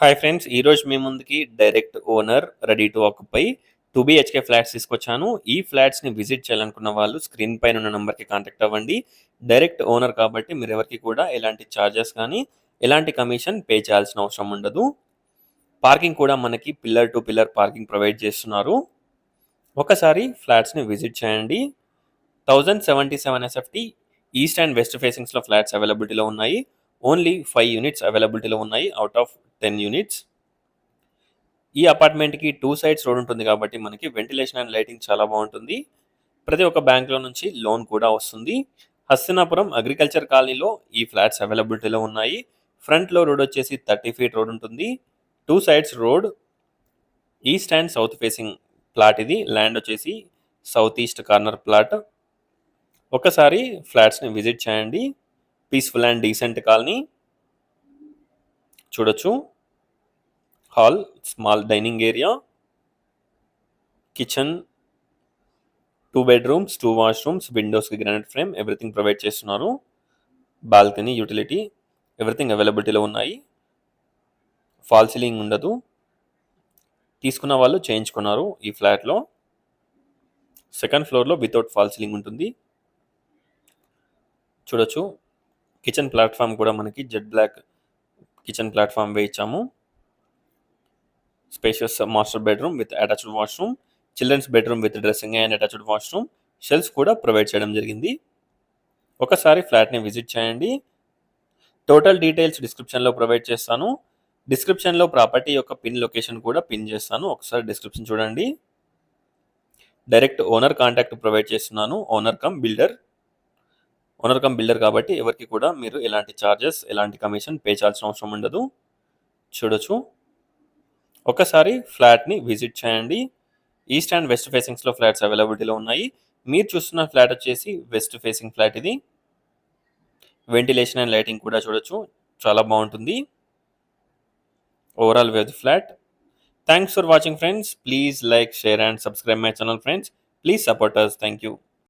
Hi friends, ఈరోజు మీ ముందుకి direct owner ready to occupy 2 BHK flats తీసుకొచ్చాను. ఈ ఫ్లాట్స్ని విజిట్ చేయాలనుకున్న వాళ్ళు స్క్రీన్ పైన ఉన్న నెంబర్కి కాంటాక్ట్ అవ్వండి. డైరెక్ట్ ఓనర్ కాబట్టి మీరు ఎవరికి కూడా ఎలాంటి ఛార్జెస్ కానీ ఎలాంటి కమిషన్ పే చేయాల్సిన అవసరం ఉండదు. పార్కింగ్ కూడా మనకి pillar to pillar parking provide చేస్తున్నారు. ఒకసారి ఫ్లాట్స్ని విజిట్ చేయండి. 1077 SFT ఈస్ట్ అండ్ వెస్ట్ ఫేసింగ్స్లో ఫ్లాట్స్ అవైలబిలిటీలో ఉన్నాయి. ఓన్లీ 5 యూనిట్స్ అవైలబిలిటీలో ఉన్నాయి అవుట్ ఆఫ్ 10 యూనిట్స్. ఈ అపార్ట్మెంట్కి 2 సైడ్స్ రోడ్ ఉంటుంది కాబట్టి మనకి వెంటిలేషన్ అండ్ లైటింగ్ చాలా బాగుంటుంది. ప్రతి ఒక్క బ్యాంక్లో నుంచి లోన్ కూడా వస్తుంది. హస్తినాపురం అగ్రికల్చర్ కాలనీలో ఈ ఫ్లాట్స్ అవైలబిలిటీలో ఉన్నాయి. ఫ్రంట్లో రోడ్ వచ్చేసి 30 ఫీట్ రోడ్ ఉంటుంది. 2 sides road, east and south facing plot. ఇది ల్యాండ్ వచ్చేసి సౌత్ ఈస్ట్ కార్నర్ ప్లాట్. ఒకసారి ఫ్లాట్స్ని విజిట్ చేయండి. పీస్ఫుల్ అండ్ డీసెంట్ కాలనీ చూడొచ్చు. Hall, small dining area, kitchen, 2 bedrooms, 2 washrooms, విండోస్కి గ్రానైట్ ఫ్రేమ్, ఎవ్రీథింగ్ ప్రొవైడ్ చేస్తున్నారు. బాల్కనీ, యూటిలిటీ ఎవ్రీథింగ్ అవైలబిలిటీలో ఉన్నాయి. ఫాల్ సీలింగ్ ఉండదు. తీసుకున్న వాళ్ళు చేయించుకున్నారు. ఈ ఫ్లాట్లో సెకండ్ ఫ్లోర్లో వితౌట్ ఫాల్ సీలింగ్ ఉంటుంది. చూడొచ్చు. కిచెన్ ప్లాట్ఫామ్ కూడా మనకి జెడ్ బ్లాక్ కిచెన్ ప్లాట్ఫామ్ వేయించాము. Spacious master bedroom with attached washroom, children's bedroom with dressing and attached washroom, shelves కూడా ప్రొవైడ్ చేయడం జరిగింది. ఒకసారి ఫ్లాట్ని విజిట్ చేయండి. టోటల్ డీటెయిల్స్ డిస్క్రిప్షన్లో ప్రొవైడ్ చేస్తాను. డిస్క్రిప్షన్లో ప్రాపర్టీ యొక్క పిన్ లొకేషన్ కూడా పిన్ చేస్తాను. ఒకసారి డిస్క్రిప్షన్ చూడండి. డైరెక్ట్ ఓనర్ కాంటాక్ట్ ప్రొవైడ్ చేస్తున్నాను. ఓనర్ కమ్ బిల్డర్ కాబట్టి ఎవరికి కూడా మీరు ఎలాంటి ఛార్జెస్, ఎలాంటి కమిషన్ పే చేయాల్సిన అవసరం ఉండదు. చూడొచ్చు. ఒకసారి ఫ్లాట్ని విజిట్ చేయండి. ఈస్ట్ అండ్ వెస్ట్ ఫేసింగ్స్లో ఫ్లాట్స్ అవైలబిలిటీలో ఉన్నాయి. మీరు చూస్తున్న ఫ్లాట్ వచ్చేసి వెస్ట్ ఫేసింగ్ ఫ్లాట్. ఇది వెంటిలేషన్ అండ్ లైటింగ్ కూడా చూడొచ్చు, చాలా బాగుంటుంది. Overall view flat. Thanks for watching friends. Please like, share and subscribe my channel friends. Please support us. Thank you.